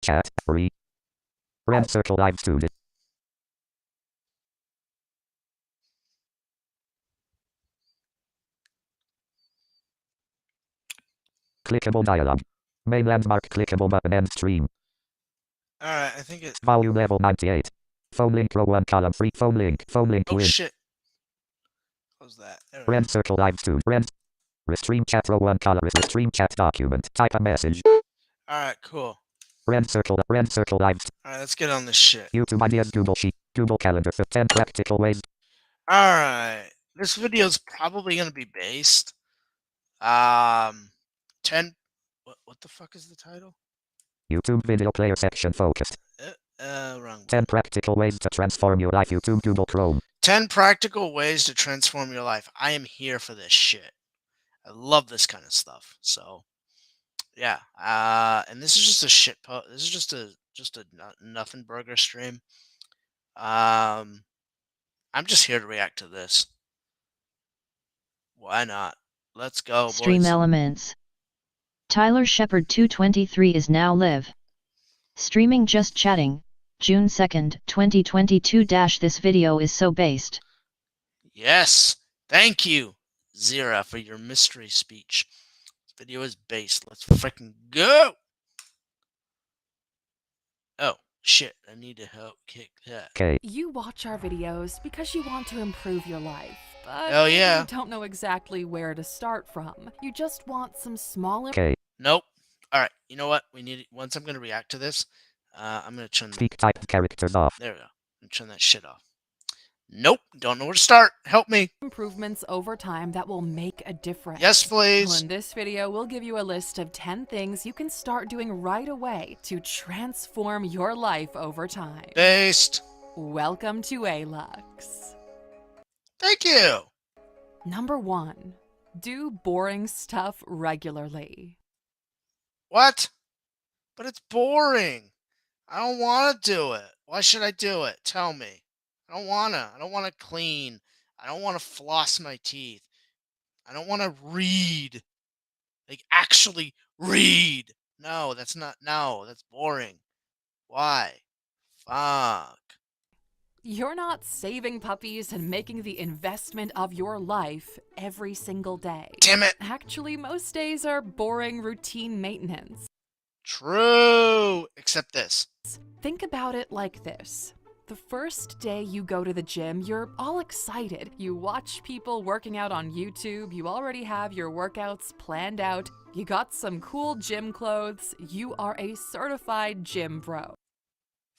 Chat. Free. Red circle live student. Clickable dialog. Main landmark clickable button end stream. Alright, I think it... Volume level 98. Phone link row 1 column 3. Phone link. Oh Win. shit. Close that. There we Red go. circle live student. Red. Restream chat row 1 column. Restream chat document. Type a message. Alright, cool. Red circle live. Alright, let's get on this shit. YouTube ideas Google Sheet. Google Calendar for 10 practical ways. Alright. This video is probably going to be based. 10... What the fuck is the title? YouTube video player section focused. Wrong. 10 practical ways to transform your life. YouTube Google Chrome. 10 practical ways to transform your life. I am here for this shit. I love this kind of stuff. So, yeah. And this is just a shit post. This is just a nothing burger stream. I'm just here to react to this. Why not? Let's go, boys. Stream elements. Tyler Shepard 223 is now live. Streaming just chatting. June 2nd, 2022. This video is so based. Yes. Thank you, Zira, for your mystery speech. This video is based. Let's freaking go. Oh, shit. I need to help kick that. Okay. You watch our videos because you want to improve your life. But Hell yeah. you don't know exactly where to start from. You just want some smaller... Okay. Nope. Alright, you know what? We need... Once I'm going to react to this, I'm going to turn... Speak typed characters off. There we go. I'm going to turn that shit off. Nope. Don't know where to start. Help me. improvements over time that will make a difference. Yes, please. Well, in this video, we'll give you a list of 10 things you can start doing right away to transform your life over time. Based. Welcome to A-Lux. Thank you. Number 1. Do boring stuff regularly. What? But it's boring. I don't want to do it. Why should I do it? Tell me. I don't want to. I don't want to clean. I don't want to floss my teeth. I don't want to read. Like, actually read. No, that's not. No, that's boring. Why? Fuck. You're not saving puppies and making the investment of your life every single day. Damn it. Actually, most days are boring routine maintenance. True. Except this. Think about it like this. The first day you go to the gym, you're all excited. You watch people working out on YouTube, you already have your workouts planned out, you got some cool gym clothes, you are a certified gym bro.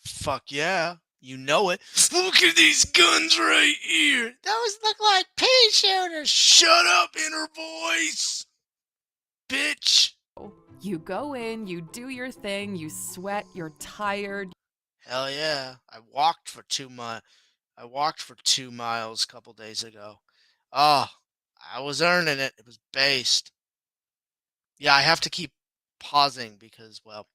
Fuck yeah. You know it. Look at these guns right here. Those look like pea shooters. Shut up, inner voice. Bitch. You go in, you do your thing, you sweat, you're tired. Hell yeah. I walked for 2 miles a couple days ago. Oh, I was earning it. It was based. Yeah, I have to keep pausing because, well,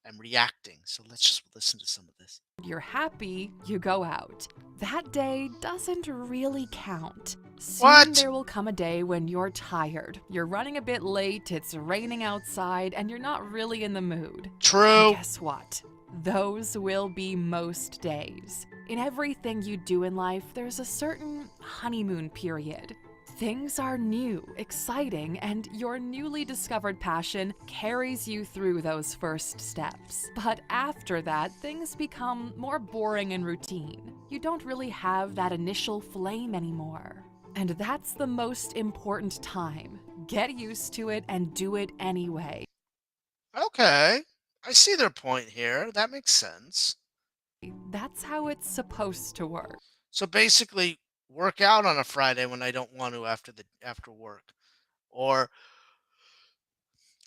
I'm reacting. So let's just listen to some of this. You're happy, you go out. That day doesn't really count. Soon What? there will come a day when you're tired. You're running a bit late, it's raining outside, and you're not really in the mood. True. And guess what? Those will be most days. In everything you do in life, there's a certain honeymoon period. Things are new, exciting, and your newly discovered passion carries you through those first steps. But after that, things become more boring and routine. You don't really have that initial flame anymore. And that's the most important time. Get used to it and do it anyway. Okay. I see their point here. That makes sense. That's how it's supposed to work. So basically, work out on a Friday when I don't want to after work, or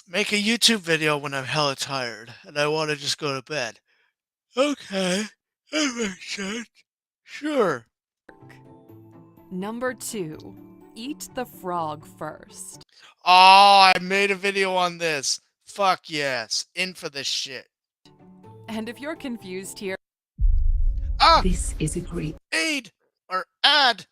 make a YouTube video when I'm hella tired and I want to just go to bed. Okay, that makes sense. Sure. Number 2, eat the frog first. Oh, I made a video on this. Fuck yes, in for this shit. And if you're confused here, Ah, This is a great aid or ad.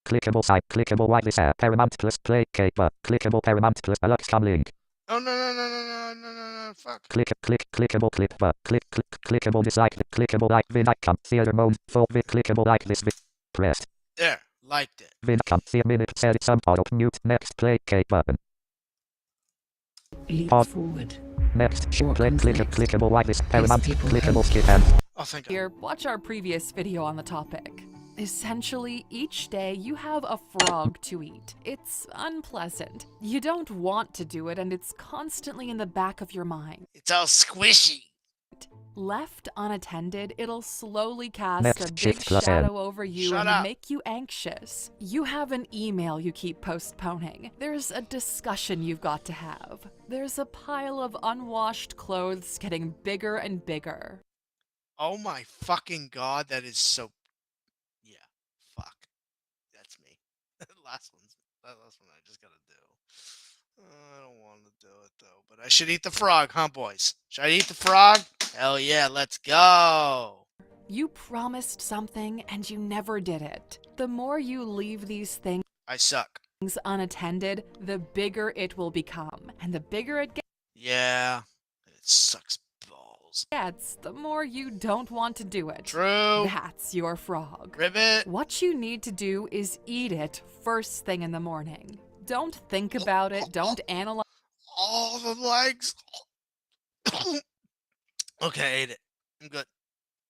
Clickable site. Clickable whitelist. Paramount plus play. Cape. Clickable Paramount plus Alux.com link. Oh no no no no no no no no Fuck. Clickable clip but clickable dislike clickable like vid icon theater mode full vid clickable like this vid pressed There. Liked it. vid icon the minute edit sub auto mute next play K button Leap pause forward. next Or clickable like this paramount people clickable host. skip and Oh, thank God. Here, watch our previous video on the topic. Essentially, each day you have a frog to eat. It's unpleasant. You don't want to do it, and it's constantly in the back of your mind. It's all squishy. Left unattended, it'll slowly cast Next, a big shift plus N. shadow over you Shut and up. make you anxious. You have an email you keep postponing. There's a discussion you've got to have. There's a pile of unwashed clothes getting bigger and bigger. Oh my fucking God, that is so. Yeah, fuck. That's me. That last one I just gotta do. I don't want to do it though, but I should eat the frog, huh, boys? Should I eat the frog? Hell yeah, let's go. You promised something and you never did it. The more you leave these things I suck. unattended, the bigger it will become. And the bigger it Yeah, it sucks balls. gets, the more you don't want to do it. True. That's your frog. Ribbit. What you need to do is eat it first thing in the morning. Don't think about it, don't analyze All the legs. Okay, I ate it. I'm good.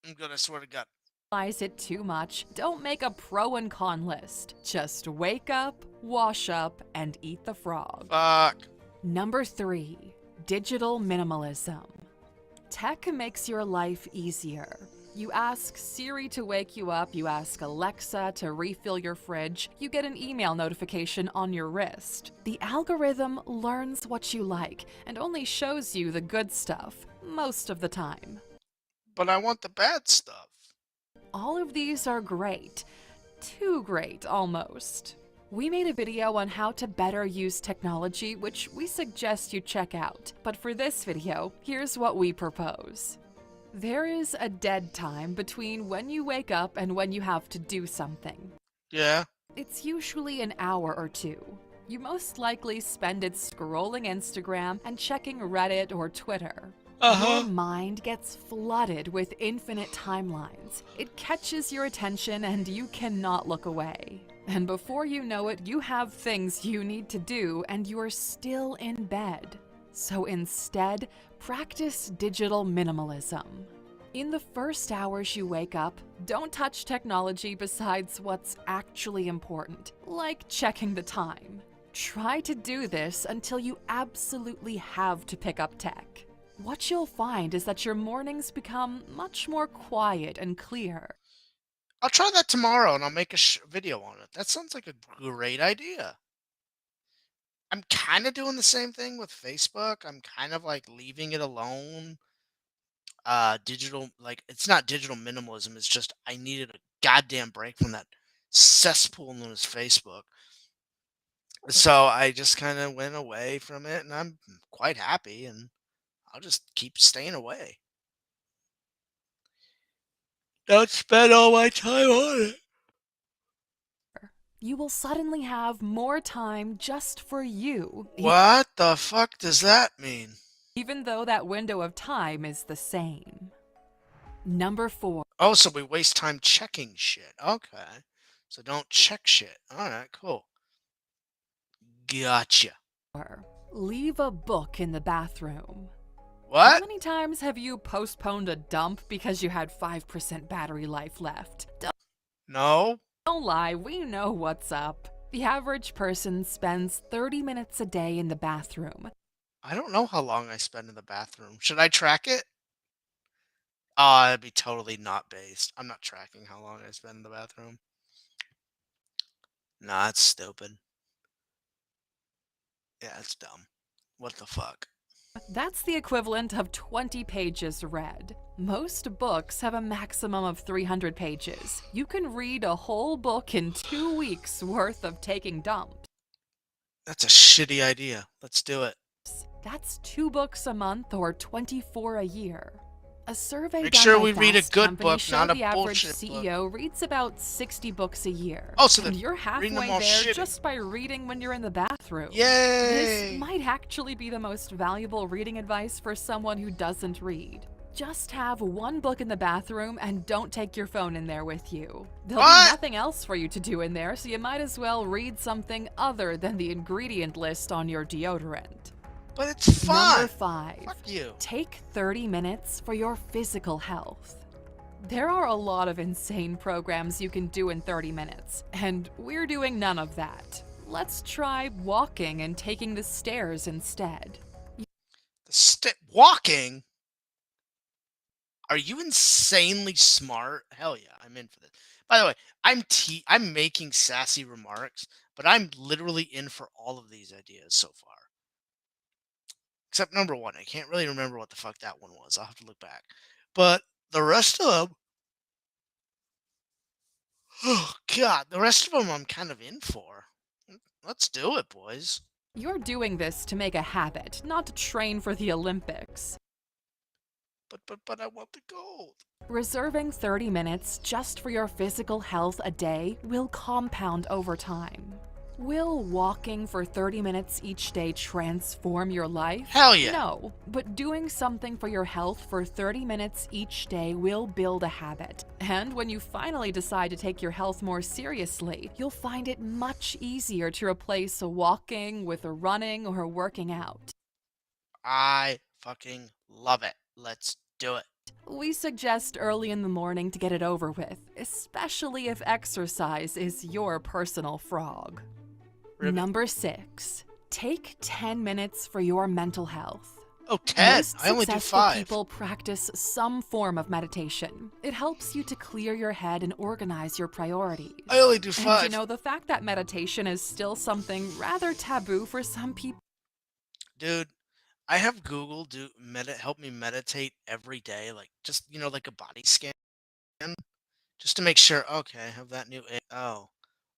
I'm good, I swear to God. it too much. Don't make a pro and con list. Just wake up, wash up, and eat the frog. Fuck. Number 3, digital minimalism. Tech makes your life easier. You ask Siri to wake you up, you ask Alexa to refill your fridge, you get an email notification on your wrist. The algorithm learns what you like and only shows you the good stuff, most of the time. But I want the bad stuff. All of these are great. Too great, almost. We made a video on how to better use technology, which we suggest you check out. But for this video, here's what we propose. There is a dead time between when you wake up and when you have to do something. Yeah. It's usually an hour or two. You most likely spend it scrolling Instagram and checking Reddit or Twitter. Your mind gets flooded with infinite timelines. It catches your attention and you cannot look away. And before you know it, you have things you need to do and you're still in bed. So instead, practice digital minimalism. In the first hours you wake up, don't touch technology besides what's actually important, like checking the time. Try to do this until you absolutely have to pick up tech. What you'll find is that your mornings become much more quiet and clear. I'll try that tomorrow and I'll make a video on it. That sounds like a great idea. I'm kind of doing the same thing with Facebook. I'm kind of like leaving it alone. Digital, like, it's not digital minimalism. It's just I needed a goddamn break from that cesspool known as Facebook. So I just kind of went away from it and I'm quite happy and I'll just keep staying away. Don't spend all my time on it. You will suddenly have more time just for you, What the fuck does that mean? even though that window of time is the same. Number 4. Oh, so we waste time checking shit. Okay. So don't check shit. Alright, cool. Gotcha. Leave a book in the bathroom. How What? many times have you postponed a dump because you had 5% battery life left? No? Don't lie, we know what's up. The average person spends 30 minutes a day in the bathroom. I don't know how long I spend in the bathroom. Should I track it? Oh, that'd be totally not based. I'm not tracking how long I spend in the bathroom. Nah, that's stupid. Yeah, it's dumb. What the fuck? That's the equivalent of 20 pages read. Most books have a maximum of 300 pages. You can read a whole book in 2 weeks worth of taking dumps. That's a shitty idea. Let's do it. That's 2 books a month or 24 a year. A survey Make done sure by we read a Fast good Company book, showed not a the average bullshit CEO reads about 60 books a year. Oh, so and they're you're reading them halfway all there shitty. just by reading when you're in the bathroom. Yay! This might actually be the most valuable reading advice for someone who doesn't read. Just have one book in the bathroom and don't take your phone in there with you. There'll What? be nothing else for you to do in there, so you might as well read something other than the ingredient list on your deodorant. But it's fun. Number 5. Fuck you. Take 30 minutes for your physical health. There are a lot of insane programs you can do in 30 minutes, and we're doing none of that. Let's try walking and taking the stairs instead. Walking? Are you insanely smart? Hell yeah, I'm in for this. By the way, I'm making sassy remarks, but I'm literally in for all of these ideas so far. Except number 1. I can't really remember what the fuck that one was. I'll have to look back. But the rest of them, oh god, the rest of them I'm kind of in for. Let's do it, boys. You're doing this to make a habit, not to train for the Olympics. But I want the gold. Reserving 30 minutes just for your physical health a day will compound over time. Will walking for 30 minutes each day transform your life? Hell yeah. No, but doing something for your health for 30 minutes each day will build a habit. And when you finally decide to take your health more seriously, you'll find it much easier to replace walking with running or working out. I fucking love it. Let's do it. We suggest early in the morning to get it over with, especially if exercise is your personal frog. Ribbit. Number 6. Take 10 minutes for your mental health. Oh, 10? Most I only do successful 5. people practice some form of meditation. It helps you to clear your head and organize your priorities. I only do 5. And you know, the fact that meditation is still something rather taboo for some people. Dude, I have Google help me meditate every day, like just like a body scan, just to make sure. Okay, I have that new. Oh,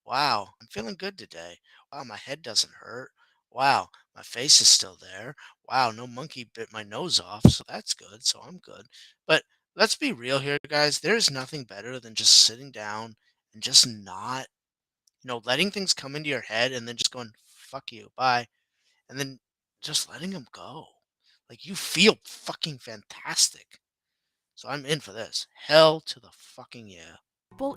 wow, I'm feeling good today. Wow, my head doesn't hurt. Wow, my face is still there. Wow, no monkey bit my nose off, so that's good. So I'm good. But let's be real here, guys. There's nothing better than just sitting down and just not, letting things come into your head and then just going, fuck you, bye. And then just letting them go. Like, you feel fucking fantastic. So I'm in for this. Hell to the fucking yeah.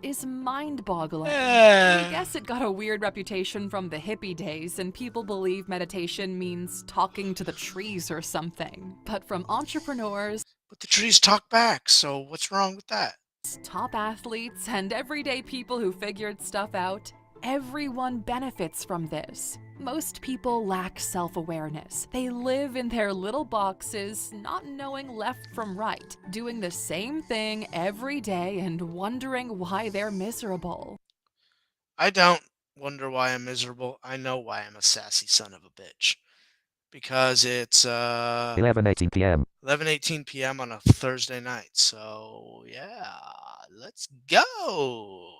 Is mind-boggling. Yeah. We guess it got a weird reputation from the hippie days, and people believe meditation means talking to the trees or something. But from entrepreneurs, But the trees talk back, so what's wrong with that? top athletes, and everyday people who figured stuff out, everyone benefits from this. Most people lack self-awareness. They live in their little boxes, not knowing left from right, doing the same thing every day and wondering why they're miserable. I don't wonder why I'm miserable. I know why I'm a sassy son of a bitch. Because it's 11:18 p.m. 11:18 p.m. on a Thursday night. So, yeah, let's go.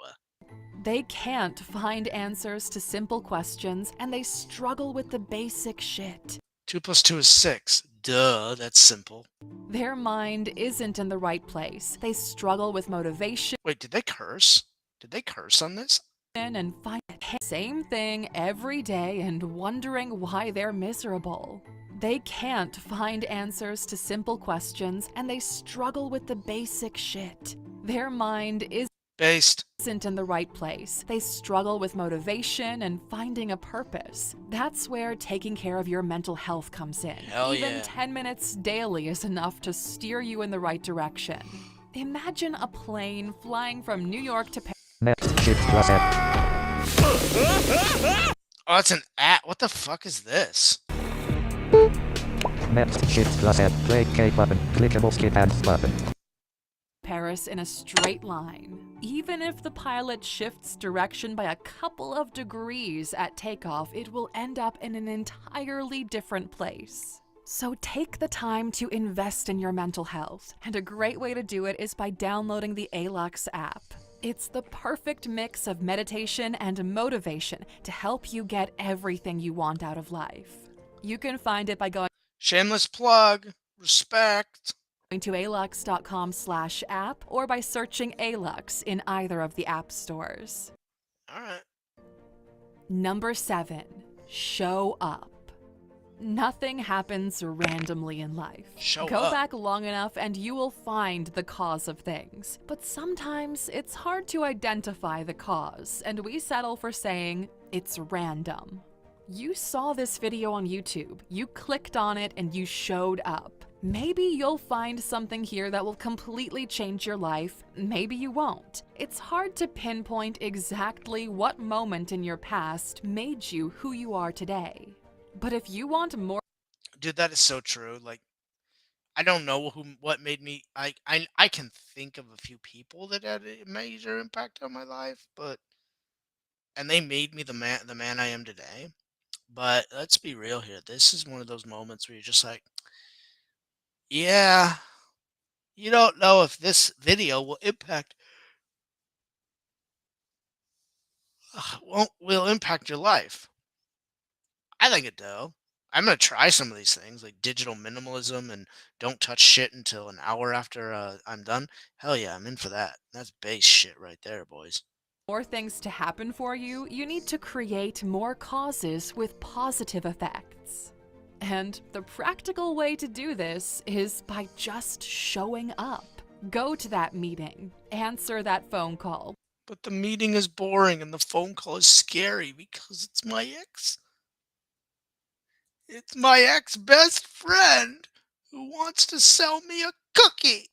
They can't find answers to simple questions, and they struggle with the basic shit. 2 plus 2 is 6. Duh, that's simple. Their mind isn't in the right place. They struggle with motivation Wait, did they curse? Did they curse on this? and find the same thing every day and wondering why they're miserable. They can't find answers to simple questions, and they struggle with the basic shit. Their mind Based. isn't in the right place. They struggle with motivation and finding a purpose. That's where taking care of your mental health comes in. Hell Even yeah. 10 minutes daily is enough to steer you in the right direction. Imagine a plane flying from New York to Paris. Next, shift plus F. Oh, it's an at. What the fuck is this? Next, shift plus F. Play K button. Clickable skip and button. Paris in a straight line. Even if the pilot shifts direction by a couple of degrees at takeoff, it will end up in an entirely different place. So take the time to invest in your mental health, and a great way to do it is by downloading the ALUX app. It's the perfect mix of meditation and motivation to help you get everything you want out of life. You can find it by going Shameless plug. Respect. to alux.com/app or by searching Alux in either of the app stores. All right. Number 7, show up. Nothing happens randomly in life. Go up. back long enough and you will find the cause of things. But sometimes it's hard to identify the cause, and we settle for saying it's random. You saw this video on YouTube, you clicked on it, and you showed up. Maybe you'll find something here that will completely change your life, maybe you won't. It's hard to pinpoint exactly what moment in your past made you who you are today. But if you want more... Dude, that is so true. Like, I don't know what made me. I can think of a few people that had a major impact on my life, and they made me the man I am today. But let's be real here. This is one of those moments where you're just like, yeah, you don't know if this video will impact will impact your life. I think it will. I'm gonna try some of these things like digital minimalism and don't touch shit until an hour after I'm done. Hell yeah, I'm in for that. That's base shit right there, boys. More things to happen for you, you need to create more causes with positive effects. And the practical way to do this is by just showing up. Go to that meeting, answer that phone call. But the meeting is boring and the phone call is scary because it's my ex. It's my ex-best friend who wants to sell me a cookie.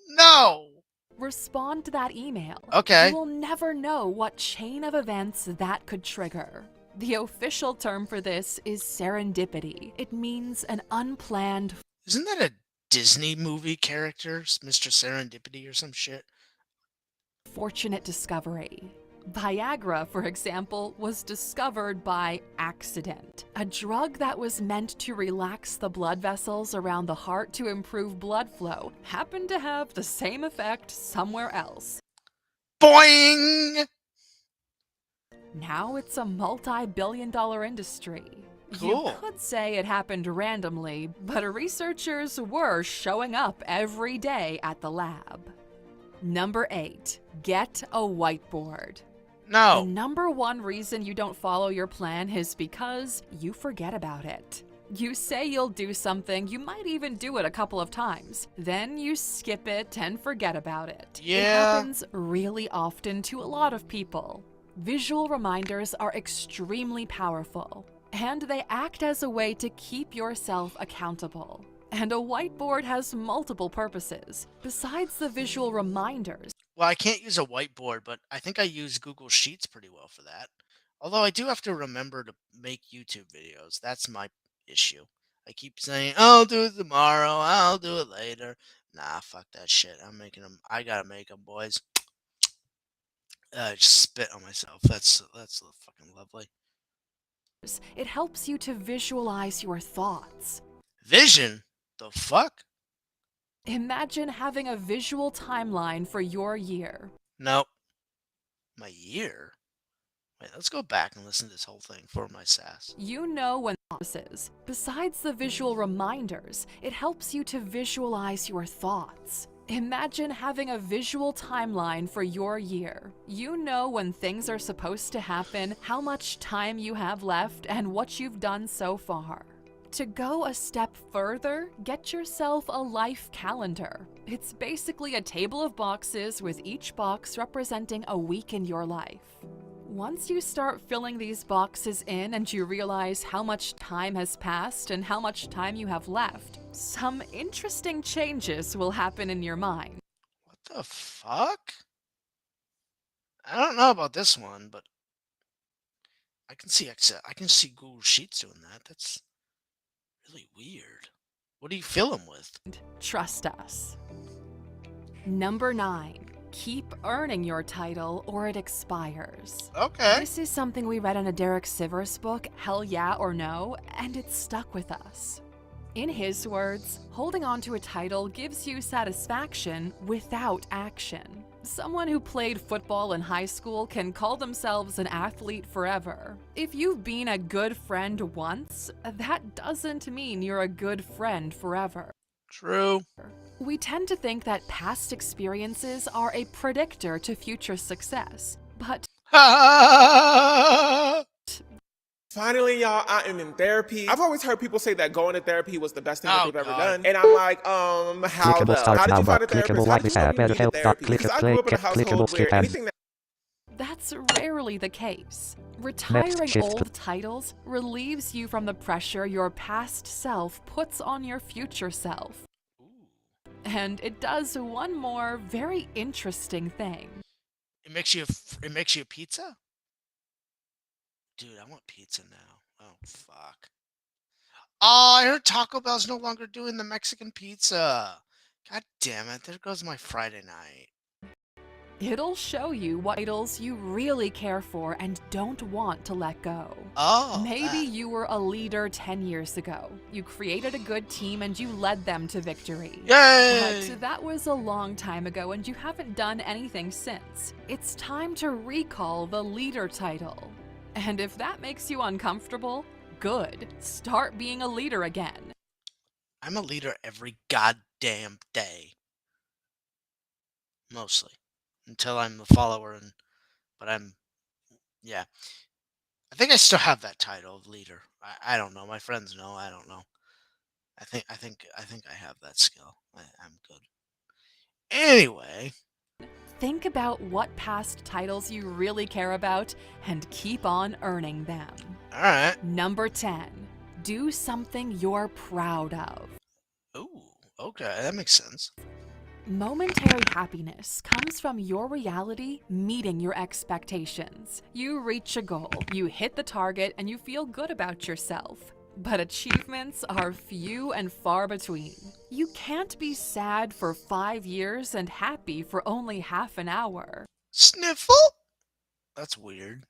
No. Respond to that email. Okay. You will never know what chain of events that could trigger. The official term for this is serendipity. It means an unplanned... Isn't that a Disney movie character, Mr. Serendipity or some shit? ...fortunate discovery. Viagra, for example, was discovered by accident. A drug that was meant to relax the blood vessels around the heart to improve blood flow happened to have the same effect somewhere else. Boing! Now it's a multi-billion-dollar industry. Cool. You could say it happened randomly, but researchers were showing up every day at the lab. Number 8, get a whiteboard. No. The number one reason you don't follow your plan is because you forget about it. You say you'll do something, you might even do it a couple of times. Then you skip it and forget about it. Yeah. It happens really often to a lot of people. Visual reminders are extremely powerful, and they act as a way to keep yourself accountable. And a whiteboard has multiple purposes, besides the visual reminders. Well, I can't use a whiteboard, but I think I use Google Sheets pretty well for that. Although I do have to remember to make YouTube videos. That's my issue. I keep saying, I'll do it tomorrow, I'll do it later. Nah, fuck that shit. I'm making them. I gotta make them, boys. Just spit on myself. That's fucking lovely. It helps you to visualize your thoughts. Vision? The fuck? Imagine having a visual timeline for your year. Nope. My year? Wait, let's go back and listen to this whole thing for my sass. You know when is. Besides the visual reminders, it helps you to visualize your thoughts. Imagine having a visual timeline for your year. You know when things are supposed to happen, how much time you have left, and what you've done so far. To go a step further, get yourself a life calendar. It's basically a table of boxes with each box representing a week in your life. Once you start filling these boxes in and you realize how much time has passed and how much time you have left, some interesting changes will happen in your mind. What the fuck? I don't know about this one, but I can see Excel. I can see Google Sheets doing that. That's really weird. What do you fill them with? Trust us. Number 9. Keep earning your title or it expires. Okay. This is something we read in a Derek Sivers book, Hell Yeah or No, and it stuck with us. In his words, holding on to a title gives you satisfaction without action. Someone who played football in high school can call themselves an athlete forever. If you've been a good friend once, that doesn't mean you're a good friend forever. True. We tend to think that past experiences are a predictor to future success, but Finally, y'all, I am in therapy. I've always heard people say that going to therapy was the best thing that they've ever done. And I'm like, how Clickable though? start How did now you find a but clickable therapist? How like did this you know ad you needed BetterHelp therapy? click Because I play grew up in a clickable household skip where and anything that that's rarely the case. Retiring shift. old titles relieves you from the pressure your past self puts on your future self. And it does one more very interesting thing. It makes you a pizza? Dude, I want pizza now. Oh, fuck. Oh, I heard Taco Bell's no longer doing the Mexican pizza. God damn it. There goes my Friday night. It'll show you what titles you really care for and don't want to let go. Oh. Maybe you were a leader 10 years ago. You created a good team and you led them to victory. Yay! But that was a long time ago and you haven't done anything since. It's time to recall the leader title. And if that makes you uncomfortable, good. Start being a leader again. I'm a leader every goddamn day. Mostly. Until I'm a follower but yeah. I think I still have that title of leader. I don't know. My friends know. I don't know. I think I have that skill. I'm good. Anyway, Think about what past titles you really care about and keep on earning them. all right. Number 10. Do something you're proud of. Ooh, okay, that makes sense. Momentary happiness comes from your reality meeting your expectations. You reach a goal, you hit the target, and you feel good about yourself. But achievements are few and far between. You can't be sad for 5 years and happy for only half an hour. Sniffle? That's weird.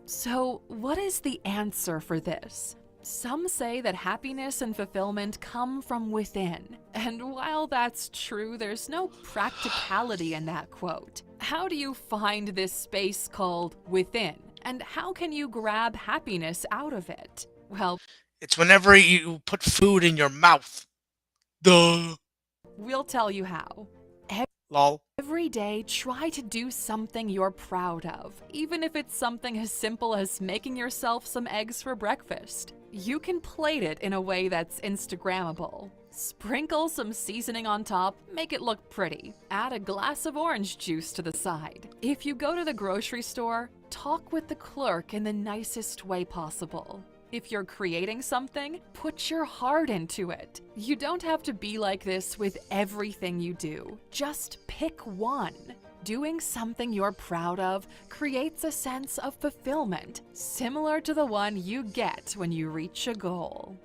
So, what is the answer for this? Some say that happiness and fulfillment come from within. And while that's true, there's no practicality in that quote. How do you find this space called within? And how can you grab happiness out of it? Well, It's whenever you put food in your mouth. Duh. we'll tell you how. Lol. Every day, try to do something you're proud of, even if it's something as simple as making yourself some eggs for breakfast. You can plate it in a way that's Instagrammable. Sprinkle some seasoning on top, make it look pretty. Add a glass of orange juice to the side. If you go to the grocery store, talk with the clerk in the nicest way possible. If you're creating something, put your heart into it. You don't have to be like this with everything you do. Just pick one. Doing something you're proud of creates a sense of fulfillment, similar to the one you get when you reach a goal.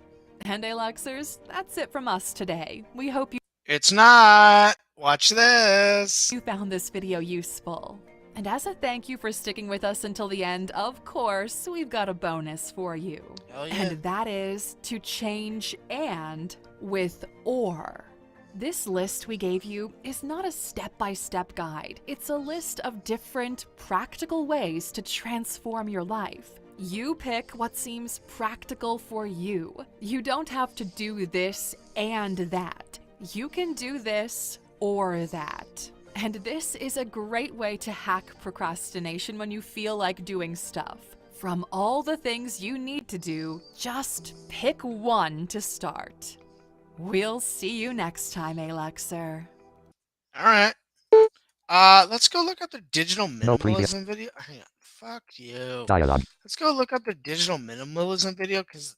And Aluxers, that's it from us today. We hope It's not. Watch this. you found this video useful. And as a thank you for sticking with us until the end, of course, we've got a bonus for you. Oh, yeah. And that is to change and with or. This list we gave you is not a step-by-step guide. It's a list of different practical ways to transform your life. You pick what seems practical for you. You don't have to do this and that. You can do this or that. And this is a great way to hack procrastination when you feel like doing stuff. From all the things you need to do, just pick one to start. We'll see you next time, Aluxer. All right. Let's go look up the digital No previous. minimalism video. Hang on. Fuck you. Dialogue. Let's go look up the digital minimalism video because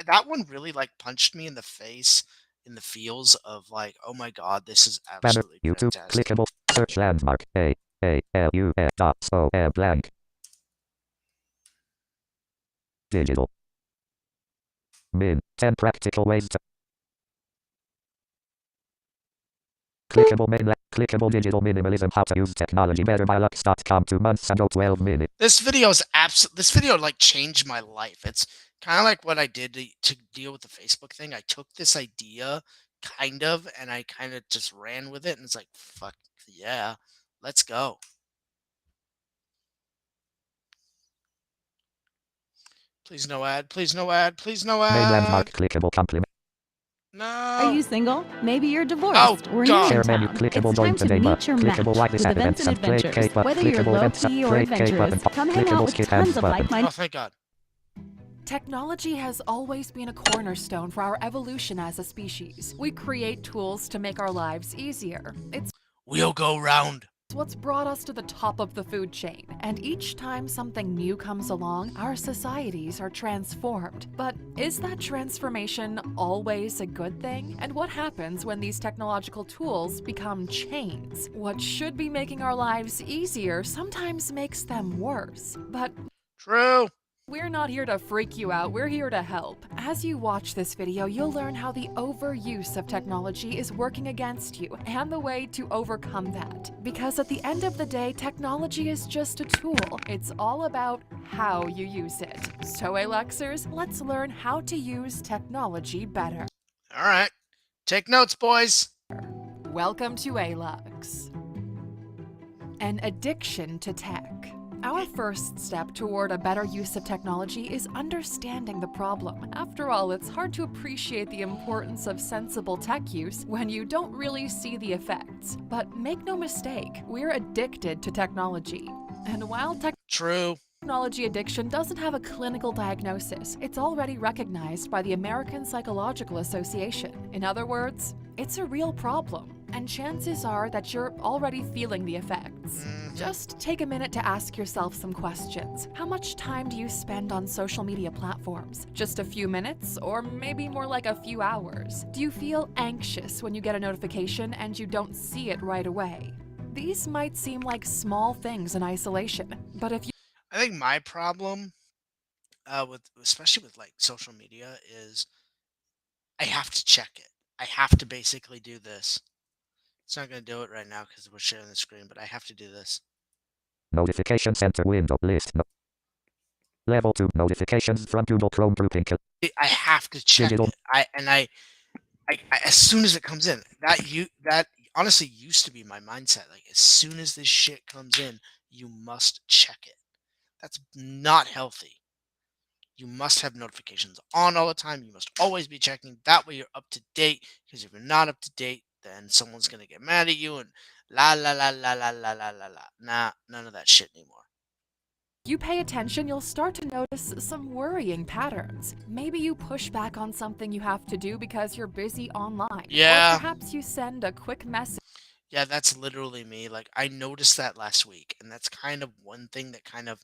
that one really like punched me in the face in the feels of like, oh my god, this is Banner. absolutely YouTube. fantastic. Clickable. Search landmark. A-L-U-S. Blank. Digital. 10 practical ways to clickable digital minimalism. How to use technology better by Lux.com. 2 months ago, 12 minutes. This video like changed my life. It's kind of like what I did to deal with the Facebook thing. I took this idea kind of and I kind of just ran with it and it's like, fuck yeah, let's go. Please no ad, please no ad, please no ad. Main landmark. Clickable compliment. No. Are you single? Maybe you're divorced or new God. in Share menu, town. clickable It's join time to today meet button. your match Clickable like this with at events and and play adventures. K button. Whether you're Clickable events low-key or play K adventurous, button. come hang out Clickable with skip tons hands of button. like-minded. Oh, thank God. Technology has always been a cornerstone for our evolution as a species. We create tools to make our lives easier. It's We'll go round. what's brought us to the top of the food chain. And each time something new comes along, our societies are transformed. But is that transformation always a good thing? And what happens when these technological tools become chains? What should be making our lives easier sometimes makes them worse. But True. we're not here to freak you out, we're here to help. As you watch this video, you'll learn how the overuse of technology is working against you and the way to overcome that. Because at the end of the day, technology is just a tool. It's all about how you use it. So, Alexers, let's learn how to use technology better. All right. Take notes, boys. Welcome to ALUX. An addiction to tech. Our first step toward a better use of technology is understanding the problem. After all, it's hard to appreciate the importance of sensible tech use when you don't really see the effects. But make no mistake, we're addicted to technology. And while True. technology addiction doesn't have a clinical diagnosis, it's already recognized by the American Psychological Association. In other words, it's a real problem, and chances are that you're already feeling the effects. Just take a minute to ask yourself some questions. How much time do you spend on social media platforms? Just a few minutes, or maybe more like a few hours? Do you feel anxious when you get a notification and you don't see it right away? These might seem like small things in isolation, but if you I think my problem, especially with like social media, is I have to check it. I have to basically do this. It's not going to do it right now because we're sharing the screen, but I have to do this. Notification center window list. Level 2 notifications from Google Chrome grouping. I have to check Digital. it. I as soon as it comes in, that honestly used to be my mindset. Like as soon as this shit comes in, you must check it. That's not healthy. You must have notifications on all the time. You must always be checking. That way you're up to date. Because if you're not up to date, then someone's gonna get mad at you and la la la la la la la la la. Nah, none of that shit anymore. you pay attention, you'll start to notice some worrying patterns. Maybe you push back on something you have to do because you're busy online. Yeah. Or perhaps you send a quick message. Yeah, that's literally me. Like I noticed that last week, and that's kind of one thing that kind of,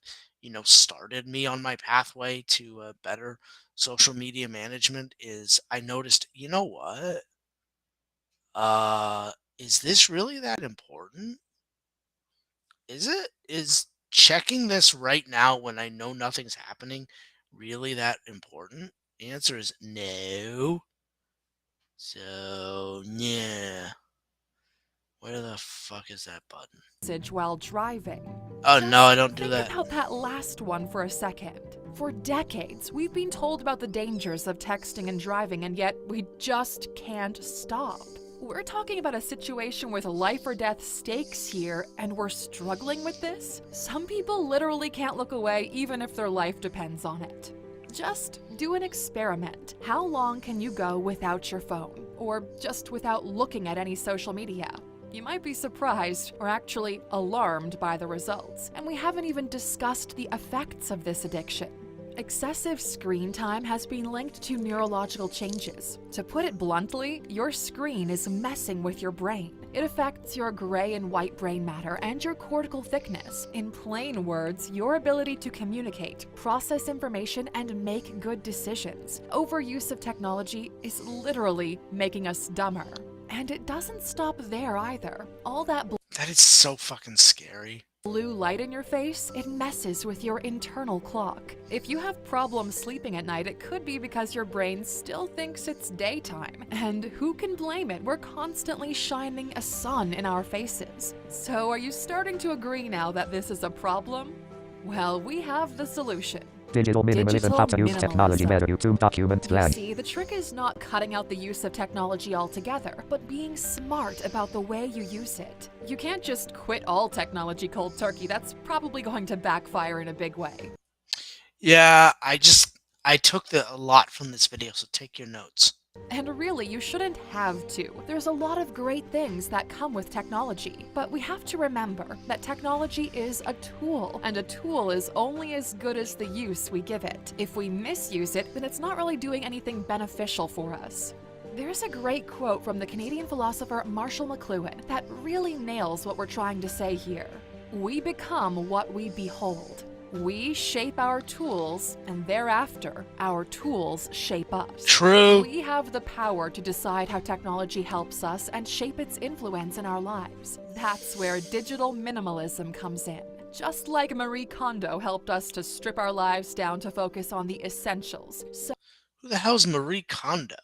started me on my pathway to better social media management is I noticed, you know what? Is this really that important? Is it? Is checking this right now when I know nothing's happening really that important? The answer is no. So, yeah. Where the fuck is that button? While driving. Oh no, I don't do Think that. about that last one for a second. For decades, we've been told about the dangers of texting and driving, and yet we just can't stop. We're talking about a situation with life or death stakes here, and we're struggling with this? Some people literally can't look away even if their life depends on it. Just do an experiment. How long can you go without your phone? Or just without looking at any social media? You might be surprised, or actually alarmed by the results. And we haven't even discussed the effects of this addiction. Excessive screen time has been linked to neurological changes. To put it bluntly, your screen is messing with your brain. It affects your gray and white brain matter and your cortical thickness. In plain words, your ability to communicate, process information, and make good decisions. Overuse of technology is literally making us dumber. And it doesn't stop there either. All that That is so fucking scary. blue light in your face, it messes with your internal clock. If you have problems sleeping at night, it could be because your brain still thinks it's daytime. And who can blame it? We're constantly shining a sun in our faces. So are you starting to agree now that this is a problem? Well, we have the solution. Digital minimalism. How to use technology better. YouTube document You plan. see, the trick is not cutting out the use of technology altogether, but being smart about the way you use it. You can't just quit all technology cold turkey. That's probably going to backfire in a big way. Yeah, I took a lot from this video, so take your notes. And really, you shouldn't have to. There's a lot of great things that come with technology, but we have to remember that technology is a tool, and a tool is only as good as the use we give it. If we misuse it, then it's not really doing anything beneficial for us. There's a great quote from the Canadian philosopher Marshall McLuhan that really nails what we're trying to say here. We become what we behold. We shape our tools, and thereafter, our tools shape us. True. We have the power to decide how technology helps us and shape its influence in our lives. That's where digital minimalism comes in. Just like Marie Kondo helped us to strip our lives down to focus on the essentials. So who the hell's Marie Kondo?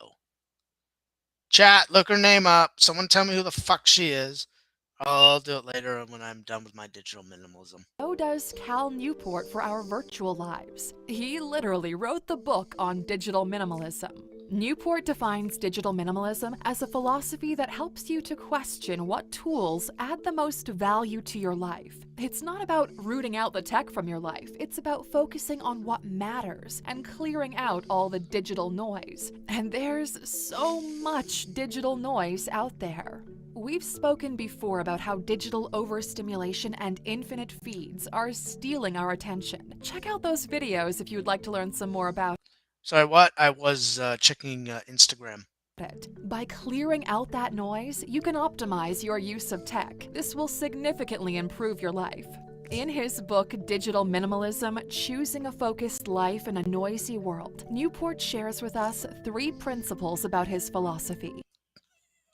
Chat, look her name up. Someone tell me who the fuck she is. I'll do it later when I'm done with my digital minimalism. So does Cal Newport for our virtual lives. He literally wrote the book on digital minimalism. Newport defines digital minimalism as a philosophy that helps you to question what tools add the most value to your life. It's not about rooting out the tech from your life, it's about focusing on what matters and clearing out all the digital noise. And there's so much digital noise out there. We've spoken before about how digital overstimulation and infinite feeds are stealing our attention. Check out those videos if you'd like to learn some more about Sorry, what? I was checking Instagram. it. By clearing out that noise, you can optimize your use of tech. This will significantly improve your life. In his book, Digital Minimalism, Choosing a Focused Life in a Noisy World, Newport shares with us 3 principles about his philosophy.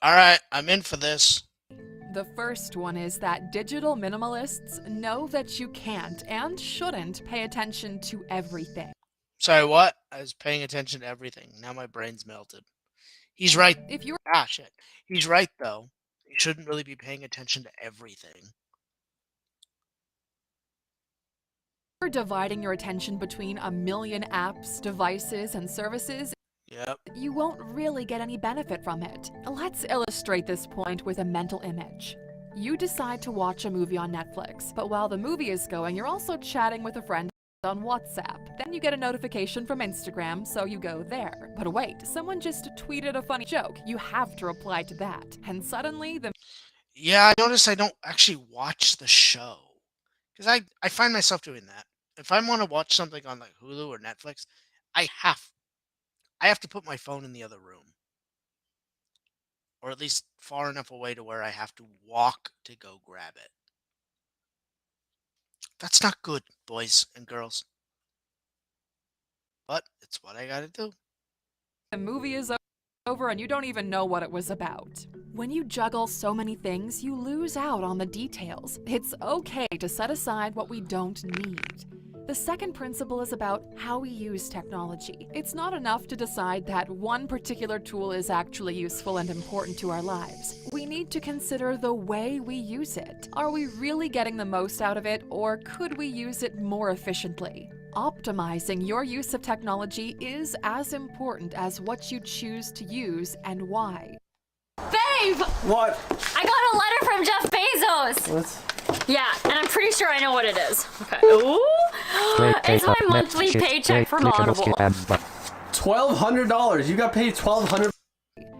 All right, I'm in for this. The first one is that digital minimalists know that you can't and shouldn't pay attention to everything. Sorry, what? I was paying attention to everything. Now my brain's melted. He's right. If you're Shit. He's right, though. You shouldn't really be paying attention to everything. dividing your attention between a million apps, devices, and services, Yep. you won't really get any benefit from it. Let's illustrate this point with a mental image. You decide to watch a movie on Netflix, but while the movie is going, you're also chatting with a friend on WhatsApp. Then you get a notification from Instagram, so you go there. But wait, someone just tweeted a funny joke. You have to reply to that. And suddenly the... Yeah, I notice I don't actually watch the show. Because I find myself doing that. If I want to watch something on like Hulu or Netflix, I have to put my phone in the other room. Or at least far enough away to where I have to walk to go grab it. That's not good, boys and girls. But it's what I gotta do. The movie is over and you don't even know what it was about. When you juggle so many things, you lose out on the details. It's okay to set aside what we don't need. The second principle is about how we use technology. It's not enough to decide that one particular tool is actually useful and important to our lives. We need to consider the way we use it. Are we really getting the most out of it, or could we use it more efficiently? Optimizing your use of technology is as important as what you choose to use and why. Babe! What? I got a letter from Jeff Bezos! What? Yeah, and I'm pretty sure I know what it is. Okay. Ooh! It's my monthly paycheck from Audible. $1,200. You got paid $1,200.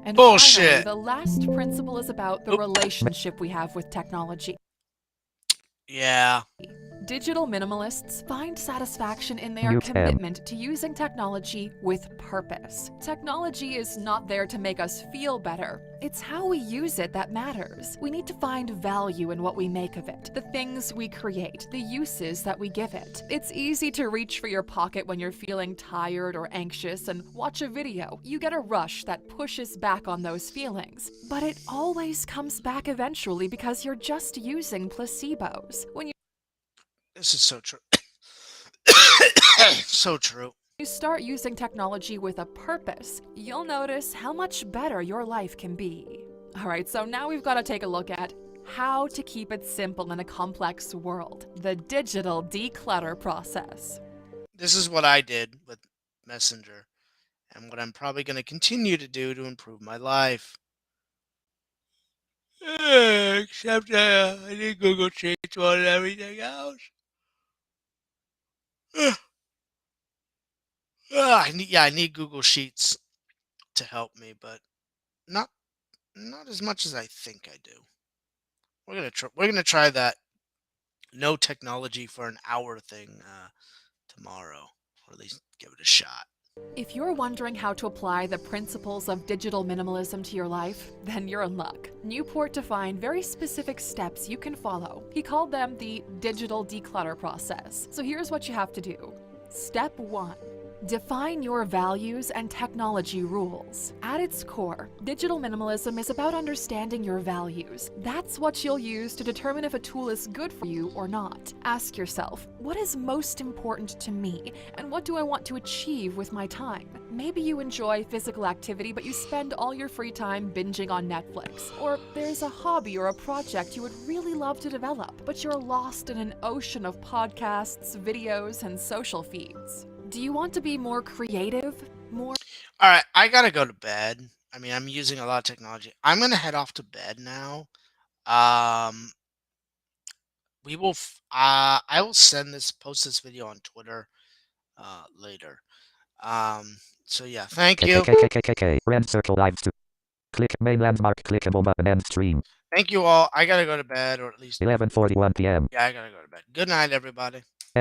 And Bullshit. finally, the last principle is about the relationship we have with technology. Yeah. Digital minimalists find satisfaction in their commitment to using technology with purpose. Technology is not there to make us feel better. It's how we use it that matters. We need to find value in what we make of it, the things we create, the uses that we give it. It's easy to reach for your pocket when you're feeling tired or anxious and watch a video. You get a rush that pushes back on those feelings. But it always comes back eventually because you're just using placebos. When This is so true. So true. you start using technology with a purpose, you'll notice how much better your life can be. Alright, so now we've got to take a look at how to keep it simple in a complex world. The digital declutter process. This is what I did with Messenger, and what I'm probably going to continue to do to improve my life. Except I need Google Sheets more than everything else. I need Google Sheets to help me, but not as much as I think I do. We're gonna try that no technology for an hour thing tomorrow, or at least give it a shot. If you're wondering how to apply the principles of digital minimalism to your life, then you're in luck. Newport defined very specific steps you can follow. He called them the digital declutter process. So here's what you have to do. Step 1. Define your values and technology rules. At its core, digital minimalism is about understanding your values. That's what you'll use to determine if a tool is good for you or not. Ask yourself, what is most important to me, and what do I want to achieve with my time? Maybe you enjoy physical activity, but you spend all your free time binging on Netflix. Or there's a hobby or a project you would really love to develop, but you're lost in an ocean of podcasts, videos, and social feeds. Do you want to be more creative? All right, I gotta go to bed. I mean, I'm using a lot of technology. I'm gonna head off to bed now. We will. I will post this video on Twitter later. So yeah, thank you. Red circle lives to click main landmark clickable button end stream. Thank you all. I gotta go to bed, or at least 11:41 p.m. Yeah, I gotta go to bed. Good night, everybody.